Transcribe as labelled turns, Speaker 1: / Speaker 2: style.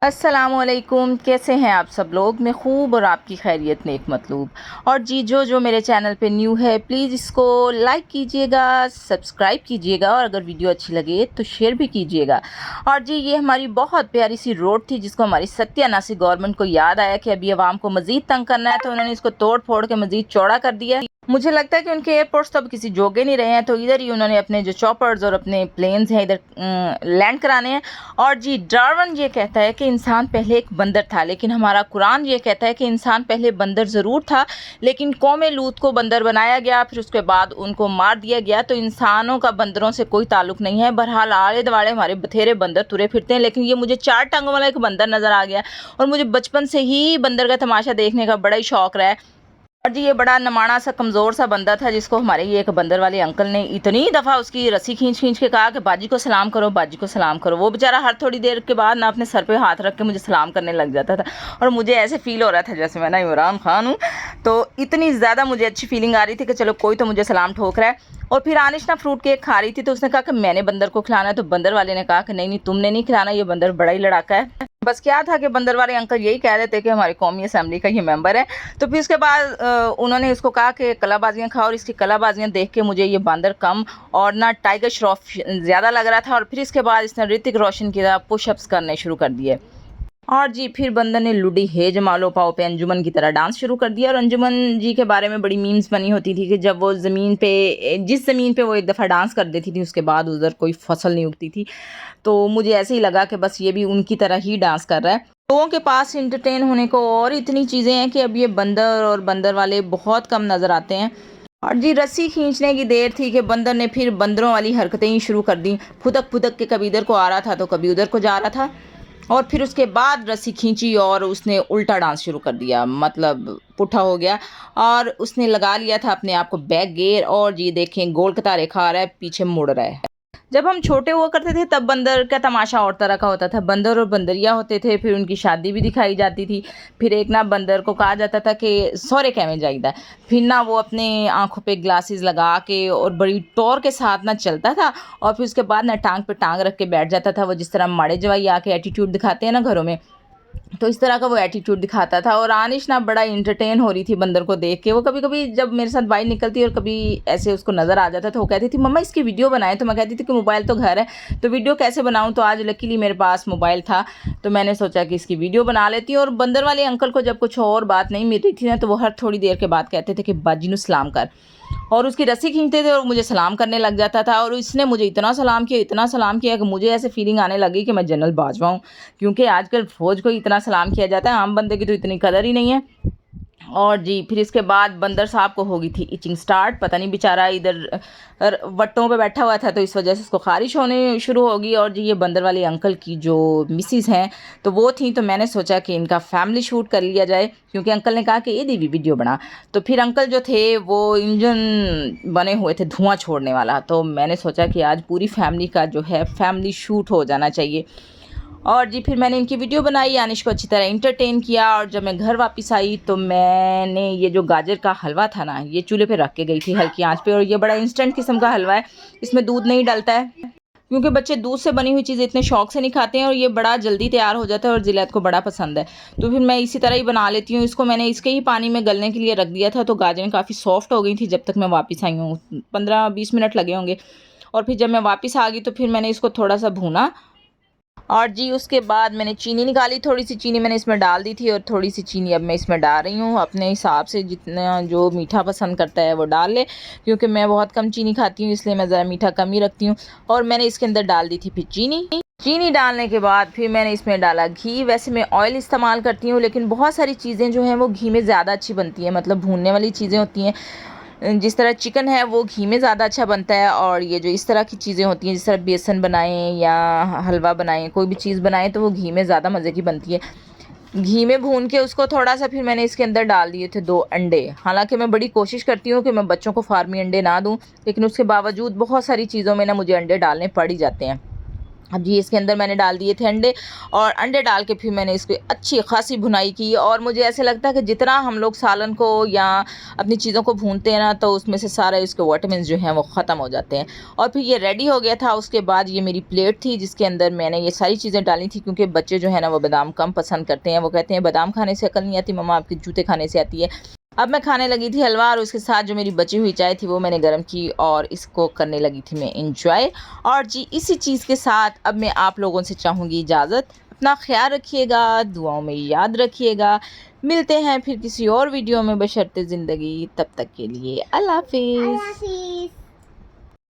Speaker 1: अस्सलामुअलैकुम, कैसे हैं आप सब लोग। मैं खूब और आपकी खैरियत नेक मतलूब। और जी जो मेरे चैनल पे न्यू है प्लीज़ इसको लाइक कीजिएगा, सब्सक्राइब कीजिएगा और अगर वीडियो अच्छी लगे तो शेयर भी कीजिएगा। और जी ये हमारी बहुत प्यारी सी रोड थी जिसको हमारी सत्यानाशी गवर्नमेंट को याद आया कि अभी आवाम को मज़ीद तंग करना है, तो उन्होंने इसको तोड़ फोड़ के मज़ीद चौड़ा कर दिया। मुझे लगता है कि उनके एयरपोर्ट्स तो अब किसी जोगे नहीं रहे हैं, तो इधर ही उन्होंने अपने जो चॉपर्स और अपने प्लेन्स हैं इधर लैंड कराने हैं। और जी डार्विन ये कहता है कि इंसान पहले एक बंदर था, लेकिन हमारा कुरान ये कहता है कि इंसान पहले बंदर ज़रूर था लेकिन कौमे लूत को बंदर बनाया गया, फिर उसके बाद उनको मार दिया गया। तो इंसानों का बंदरों से कोई ताल्लुक नहीं है। बहरहाल आले दुआले हमारे बथेरे बंदर तुरे फिरते हैं, लेकिन ये मुझे 4 टांगों वाला एक बंदर नज़र आ गया और मुझे बचपन से ही बंदर का तमाशा देखने का बड़ा ही शौक़ रहा है। और जी ये बड़ा नमाना सा कमज़ोर सा बंदा था जिसको हमारे ये एक बंदर वाले अंकल ने इतनी दफ़ा उसकी रस्सी खींच खींच के कहा कि बाजी को सलाम करो, बाजी को सलाम करो। वो बेचारा हर थोड़ी देर के बाद ना अपने सर पे हाथ रख के मुझे सलाम करने लग जाता था और मुझे ऐसे फ़ील हो रहा था जैसे मैं ना इमरान खान हूँ। तो इतनी ज़्यादा मुझे अच्छी फीलिंग आ रही थी कि चलो कोई तो मुझे सलाम ठोक रहा है। और फिर आनिश ना फ्रूट केक खा रही थी, तो उसने कहा कि मैंने बंदर को खिलाना है, तो बंदर वाले ने कहा कि नहीं नहीं तुमने नहीं खिलाना, ये बंदर बड़ा ही लड़ाका है। बस क्या था कि बंदर वाले अंकल यही कह रहे थे कि हमारी कौमी असेंबली का ये मेंबर है। तो फिर उसके बाद उन्होंने उसको कहा कि कलाबाजियाँ खाओ, और इसकी कलाबाजियाँ देख के मुझे ये बंदर कम और ना टाइगर श्रॉफ ज़्यादा लग रहा था। और फिर इसके बाद इसने ऋतिक रोशन की तरह पुशअप्स करने शुरू कर दिए। और जी फिर बंदर ने लुडी हे जमालो पाओ पे अंजुमन की तरह डांस शुरू कर दिया। और अंजुमन जी के बारे में बड़ी मीम्स बनी होती थी कि जब वो ज़मीन पे जिस ज़मीन पे वो एक दफ़ा डांस कर देती थी उसके बाद उधर कोई फसल नहीं उगती थी। तो मुझे ऐसे ही लगा कि बस ये भी उनकी तरह ही डांस कर रहा है। लोगों के पास इंटरटेन होने को और इतनी चीज़ें हैं कि अब ये बंदर और बंदर वाले बहुत कम नज़र आते हैं। और जी रस्सी खींचने की देर थी कि बंदर ने फिर बंदरों वाली हरकतें ही शुरू कर दी। फुदक फुदक के कभी इधर को आ रहा था तो कभी उधर को जा रहा था। और फिर उसके बाद रस्सी खींची और उसने उल्टा डांस शुरू कर दिया, मतलब पुट्ठा हो गया। और उसने लगा लिया था अपने आप को बैक गियर, और ये देखें गोल कतारे खा रहा है, पीछे मुड़ रहा है। जब हम छोटे हुआ करते थे तब बंदर का तमाशा और तरह का होता था। बंदर और बंदरिया होते थे, फिर उनकी शादी भी दिखाई जाती थी। फिर एक ना बंदर को कहा जाता था कि सौरे कैमे जाइदा। फिर ना वो अपने आंखों पे ग्लासेस लगा के और बड़ी टौर के साथ ना चलता था, और फिर उसके बाद ना टांग पे टांग रख के बैठ जाता था। वो जिस तरह माड़े जवाई आके एटीट्यूड दिखाते हैं ना घरों में, तो इस तरह का वो एटीट्यूड दिखाता था। और आनिश ना बड़ा इंटरटेन हो रही थी बंदर को देख के। वो कभी कभी जब मेरे साथ बाइक निकलती और कभी ऐसे उसको नज़र आ जाता तो वो कहती थी मम्मा इसकी वीडियो बनाए। तो मैं कहती थी कि मोबाइल तो घर है, तो वीडियो कैसे बनाऊं। तो आज लकीली मेरे पास मोबाइल था, तो मैंने सोचा कि इसकी वीडियो बना लेती हूँ। और बंदर वाले अंकल को जब कुछ और बात नहीं मिल रही थी ना, तो वो हर थोड़ी देर के बाद कहते थे कि बाजी नु सलाम कर, और उसकी रस्सी खींचते थे और मुझे सलाम करने लग जाता था। और इसने मुझे इतना सलाम किया, इतना सलाम किया कि मुझे ऐसे फीलिंग आने लगी कि मैं जनरल बाजवा हूँ, क्योंकि आजकल फ़ौज को इतना सलाम किया जाता है, आम बंदे की तो इतनी कदर ही नहीं है। और जी फिर इसके बाद बंदर साहब को हो गई थी इचिंग स्टार्ट। पता नहीं बेचारा इधर वट्टों पे बैठा हुआ था, तो इस वजह से इसको खारिश होने शुरू होगी। और जी ये बंदर वाले अंकल की जो मिसिस हैं तो वो थी, तो मैंने सोचा कि इनका फैमिली शूट कर लिया जाए, क्योंकि अंकल ने कहा कि ये दीदी वीडियो बना। तो फिर अंकल जो थे वो इंजन बने हुए थे धुआं छोड़ने वाला, तो मैंने सोचा कि आज पूरी फैमिली का जो है फैमिली शूट हो जाना चाहिए। और जी फिर मैंने इनकी वीडियो बनाई, यानिश को अच्छी तरह इंटरटेन किया। और जब मैं घर वापस आई तो मैंने ये जो गाजर का हलवा था ना, ये चूल्हे पे रख के गई थी हल्की आंच पे। और ये बड़ा इंस्टेंट किस्म का हलवा है, इसमें दूध नहीं डलता है, क्योंकि बच्चे दूध से बनी हुई चीज़ें इतने शौक से नहीं खाते हैं, और ये बड़ा जल्दी तैयार हो जाता है और जिलैत को बड़ा पसंद है। तो फिर मैं इसी तरह ही बना लेती हूँ। इसको मैंने इसके ही पानी में गलने के लिए रख दिया था, तो गाजरें काफ़ी सॉफ्ट हो गई थी जब तक मैं वापस आई हूँ। 15-20 मिनट लगे होंगे। और फिर जब मैं वापस आ गई तो फिर मैंने इसको थोड़ा सा भूना। और जी उसके बाद मैंने चीनी निकाली, थोड़ी सी चीनी मैंने इसमें डाल दी थी, और थोड़ी सी चीनी अब मैं इसमें डाल रही हूँ। अपने हिसाब से जितना जो मीठा पसंद करता है वो डाल ले, क्योंकि मैं बहुत कम चीनी खाती हूँ, इसलिए मैं ज़रा मीठा कम ही रखती हूँ। और मैंने इसके अंदर डाल दी थी फिर चीनी डालने के बाद फिर मैंने इसमें डाला घी। वैसे मैं ऑयल इस्तेमाल करती हूँ, लेकिन बहुत सारी चीज़ें जो हैं वो घी में ज़्यादा अच्छी बनती हैं, मतलब भूनने वाली चीज़ें होती हैं। जिस तरह चिकन है वो घी में ज़्यादा अच्छा बनता है, और ये जो इस तरह की चीज़ें होती हैं, जिस तरह बेसन बनाएं या हलवा बनाएं, कोई भी चीज़ बनाएं, तो वो घी में ज़्यादा मज़े की बनती है। घी में भून के उसको थोड़ा सा फिर मैंने इसके अंदर डाल दिए थे 2 अंडे। हालांकि मैं बड़ी कोशिश करती हूँ कि मैं बच्चों को फार्मी अंडे ना दूँ, लेकिन उसके बावजूद बहुत सारी चीज़ों में ना मुझे अंडे डालने पड़ ही जाते हैं। अब जी इसके अंदर मैंने डाल दिए थे अंडे, और अंडे डाल के फिर मैंने इसको अच्छी खासी भुनाई की। और मुझे ऐसे लगता है कि जितना हम लोग सालन को या अपनी चीज़ों को भूनते हैं ना, तो उसमें से सारे उसके विटामिन जो हैं वो ख़त्म हो जाते हैं। और फिर ये रेडी हो गया था। उसके बाद ये मेरी प्लेट थी जिसके अंदर मैंने ये सारी चीज़ें डाली थी, क्योंकि बच्चे जो है ना वो बादाम कम पसंद करते हैं। वो कहते हैं बादाम खाने से अकल नहीं आती मम्मा, आपके जूते खाने से आती है। अब मैं खाने लगी थी हलवा, और उसके साथ जो मेरी बची हुई चाय थी वो मैंने गर्म की और इसको करने लगी थी मैं एंजॉय। और जी इसी चीज़ के साथ अब मैं आप लोगों से चाहूँगी इजाज़त। अपना ख्याल रखिएगा, दुआओं में याद रखिएगा। मिलते हैं फिर किसी और वीडियो में बशर्ते ज़िंदगी। तब तक के लिए अल्लाह हाफ़िज़।